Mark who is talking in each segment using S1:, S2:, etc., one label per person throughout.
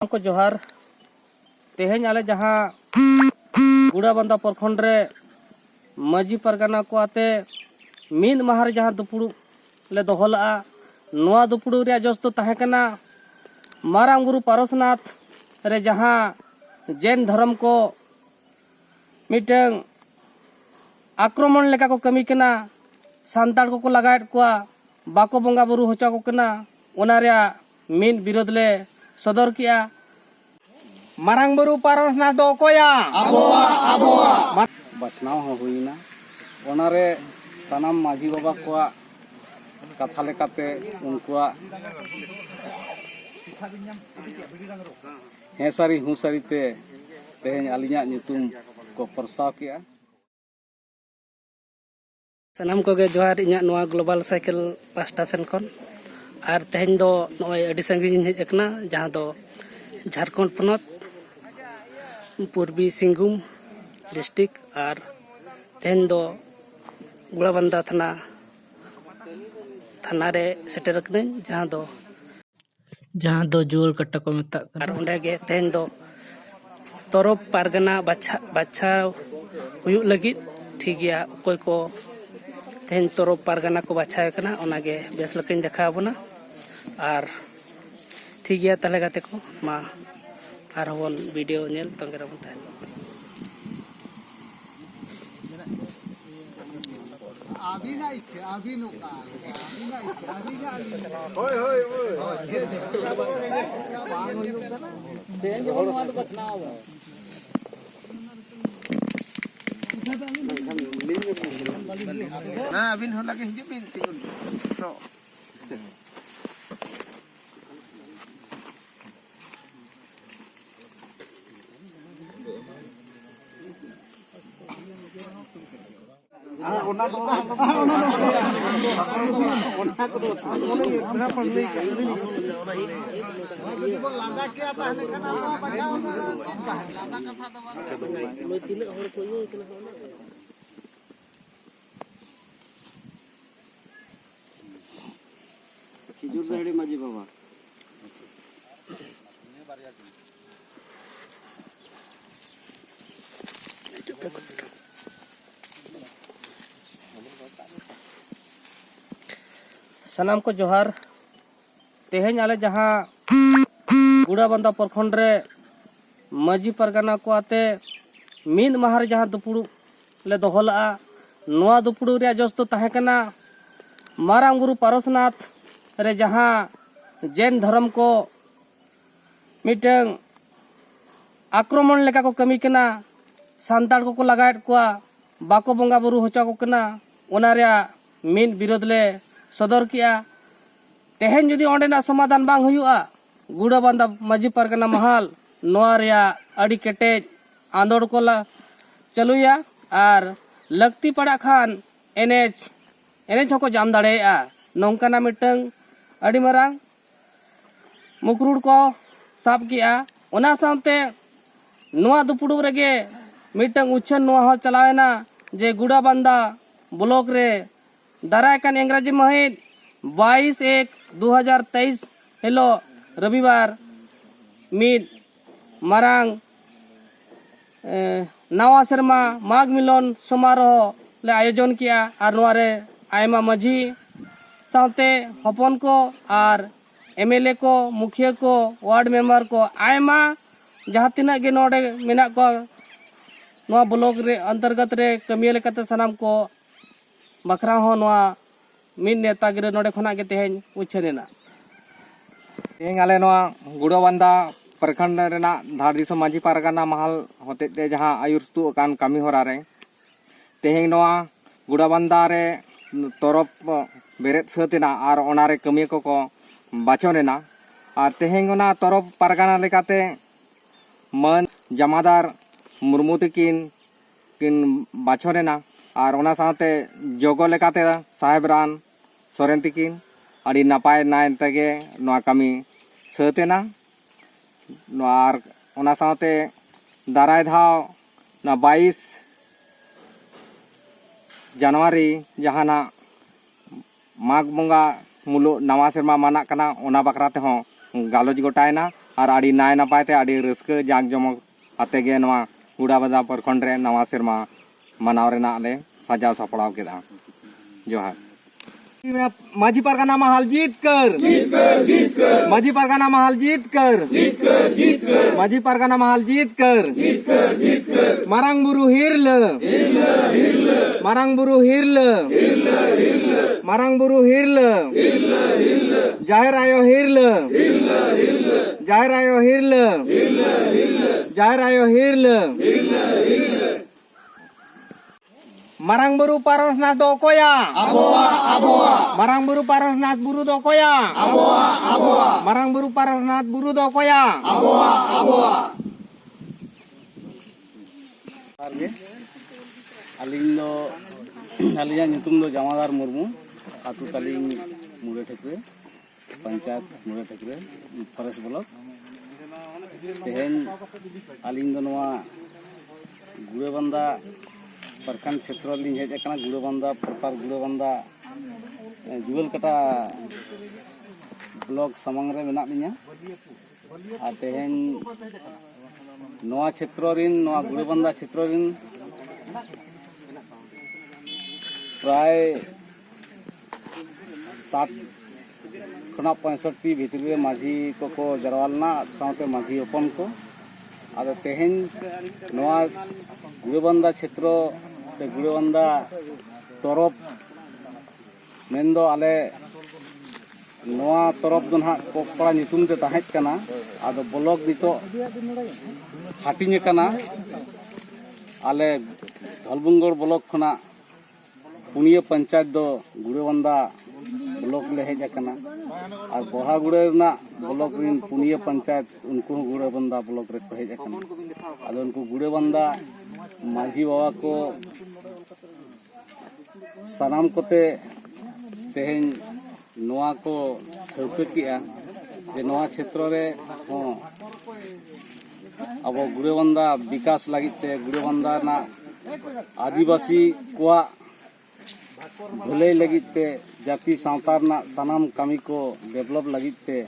S1: को जोहार तेहें आले जहाँ गुड़ाबंदा प्रखंड रे माजी परगना को आते मीन माहर जहाँ दुपुड़ू ले दोहला नवा दुपुड़ू रे जस तो ताहे कना मारांग गुरु पारसनाथ रे जहाँ जैन धर्म को मिटंग आक्रमण लेका को कमी कना सांताड़ को लगाएत कोआ बाको बंगा बुरु होचा को कना ओना रे मीन विरोध ले सदर किया
S2: मारांग बुरु पारसनाथ दो कोया
S1: आबोआ बचनाव हो हुईना ओनारे सनाम माझी बाबा कोआ कथा लेकाते उनकुआ हेसारी हुसारीते तेहें अलिया ᱧᱩᱛᱩᱢ को प्रस्ताव किया
S3: सनाम को जोहार इᱧᱟᱹᱜ नोआ ग्लोबल साइकिल पास्टा सेन खन और तेहें दो नोय अडी संगिन हेज एकना जहां दो झारखंड पनत पूर्वी सिंहभूम डिस्ट्रिक्ट और तेहें दो गुड़ाबंदा थाना रे सेटर कने जहां दो जुअल कट्टा को मेता और ओंडे गे तेहें दो तरफ पारगना बाछा हुयुग लगी ठीक गया कोई को तेहें तरफ पारगना को बाछा कना ओनागे बेस लकन देखा बना और ठीक गया तले गाते को मा और वन वीडियो नेल तंगरा बन ताहे
S2: अभी ना इच्छा अभी नुका अभी ना इच्छा अभी ना होय होय होय बांग हुयुग कना तेन जो नोआ दो बचनाव ना अबिन हो लगे हिजु बिन तिगुन तो
S1: खिजुर दाड़ी माझी बाबा सनाम को जोहार तेहें आले जहाँ गुड़ाबंदा प्रखंड रे माजी परगना को आते मीन माहर जहाँ दुपुड़ू ले दोहला नवा दुपुड़ू रे जस तो ताहे कना मारांग गुरु पारसनाथ रे जहाँ जैन धर्म को मिटंग आक्रमण लेका को कमी कना सांताड़ को लगाएत कोआ बाको बंगा बुरु होचा को कना ओना रे मीन विरोध ले सदर किया तेहें जुदी ओंडेना समाधान बांग हुयुआ गुड़ाबंदा माजी परगना महल नोआ रेया अड़ी केटेज आंदोड़ को ला चलुया और लगती पड़ा खान एनएच को जाम दाड़ेया नौकाना मिटंग अड़ी मरांग मुकरुड़ को साब किया ओना सामते नोआ दुपुड़ू रेगे मिटंग उच्छन नोआ हो चलावेना जे गुड़ाबंदा ब्लॉक रे दारायकान इंग्राजी महित 22/1/2023 हेलो रविवार मिद मारांग नवा शर्मा माघ मिलन समारोह ले आयोजन किया और नोआरे आयमा माझी सावते हपन को और एमएलए को मुखिया को वार्ड मेंबर को आयमा जहाँ तिना गे नोडे मेना को नोआ ब्लॉक रे अंतर्गत रे कमिया लेकाते सनाम को बखरा हो नोआ मिन नेता गिरे नोडे खना के तेहें उछनेना
S2: तेहें आले नोआ गुड़ाबंदा प्रखंड रेना धार दिसो माजी पारगना महल होते ते जहां आयुर्स्तु कान कमी होरा रे तेहें नोआ गुड़ाबंदा रे तरफ बेरेत सतेना और ओनारे कमी को बाचनेना और तेहें ओना तरफ पारगना लेकाते मन जमादार मुर्मू किन बाचनेना और ओना साथे जोगो लेकाते साहेब रान सोरेन तिकिन अड़ी नापाय नाय तेगे नोआ कमी सतेना और ओना साथे दाराय धाव ना 22 जनवरी जहाना माघ बंगा मुलुग नवा सेरमा माना कना ओना बकरा ते हो गालोज गोटायना और आड़ी नाय नपाय ते आड़ी रस्क जाक जमक आते गे नवा गुड़ाबंदा प्रखंड रे नवा सेरमा मनाव रेना ले सजाव सपड़ाव केदा जोहार माझी परगना महल जीत कर माझी परगना महल जीत कर माझी परगना महल जीत कर मारंग बुरु हिरल मारंग बुरु हिरल मारंग बुरु हिरल जाहिर आयो हिरल जाहिर आयो हिरल जाहिर आयो Hiral Marang buru parosnas do koya. Marang buru parosnas buru do koya. Marang buru parosnas buru do koya.
S4: alinnya nyutum do Jamadar Murmu atu taling Mure Thekre Panchayat Mure Thekre Forest Block tehen aling do noa Gurabanda प्रखंड क्षेत्र hedge Gurabanda proper Gurabanda जुगल कटा block सामांग रे मेना लिया तेहन नवा क्षेत्र नवा गुड़ाबंदा क्षेत्र प्राय 60 खना 65 भीतर में माझी को जरवालना साथे माझी अपन को आदो तेहन नवा गुड़ाबंदा क्षेत्र से गुड़ाबंदा तरफ मेन्दो आले नवा तरफ दो ना कोकड़ा नितुम ते ताहेज कना आदो ब्लॉक नितो हाटिंग कना आले धलबुंगोर ब्लॉक खना पुनिया पंचायत दो गुड़ाबंदा ब्लॉक ले हेज कना और बहागुड़े ना ब्लॉक रिन पुनिया पंचायत उनको गुड़ाबंदा ब्लॉक रे को हेज कना आदो उनको गुड़ाबंदा माझी बाबा को सानाम कोते तेहन नोआ को ठौका किया जे नोआ क्षेत्र रे अब गुड़ाबंदा विकास लगिते गुड़ाबंदा ना आदिवासी कोआ भले लगिते जाति सावतार ना सानाम कामी को डेवलप लगिते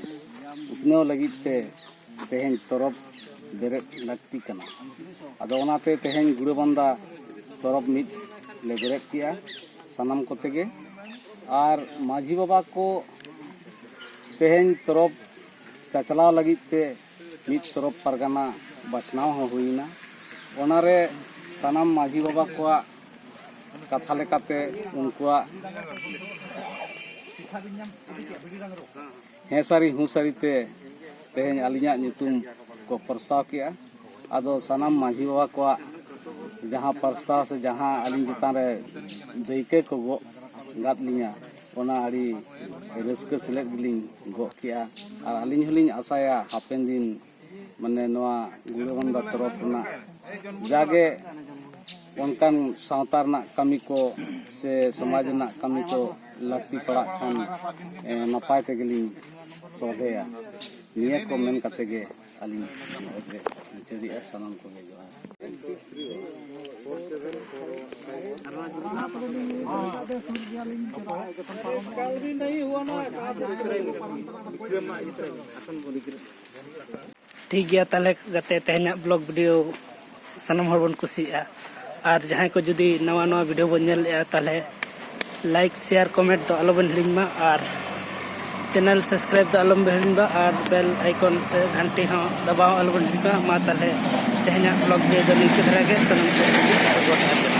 S4: उतनो लगिते तेहन तरफ बेरे लगती कना आदो ओनाते तेहन गुड़ाबंदा तरफ मिद ले बेरेट किया सानाम कोते गे और माझी बाबा को तेहन तरफ चचलाव लगिते मिद तरफ परगना बचनाव हो हुईना ओनारे सानाम माझी बाबा को कथा लेकाते उनकुआ हेसारी हुसारीते तेहन अलिया ᱧᱩᱛᱩᱢ को प्रस्ताव किया आदो सानाम माझी बाबा को जहाँ प्रस्ताव से जहाँ अलिन चितान रे दैके को गात लिया ओना आड़ी रस्क सेलेद गिलिन गो किया और अलिन हलिन आसाया हापेन दिन माने नोआ गुड़ाबंदा तरफ ना जागे उनकान सावतार ना कमी को से समाज ना कमी को लगती पड़ा खान नपाय ते गिलिन सोदेया निया को मेन कते गे अलिन चरी सनम को गे जोहार
S3: ठीक गया ताले गते तेहना ब्लॉग वीडियो सनम हर बन कुसिया और जहां को जुदी नवा नवा वीडियो बन नेल ताले लाइक शेयर कमेंट तो आलो बन हिड़िंग और चैनल सब्सक्राइब तो आलम हिड़िंग और बेल आइकन से घंटी हाँ दबाव आलो बन हिड़िंग मा ताले तेहना ब्लॉग वीडियो निके धरा के सनम को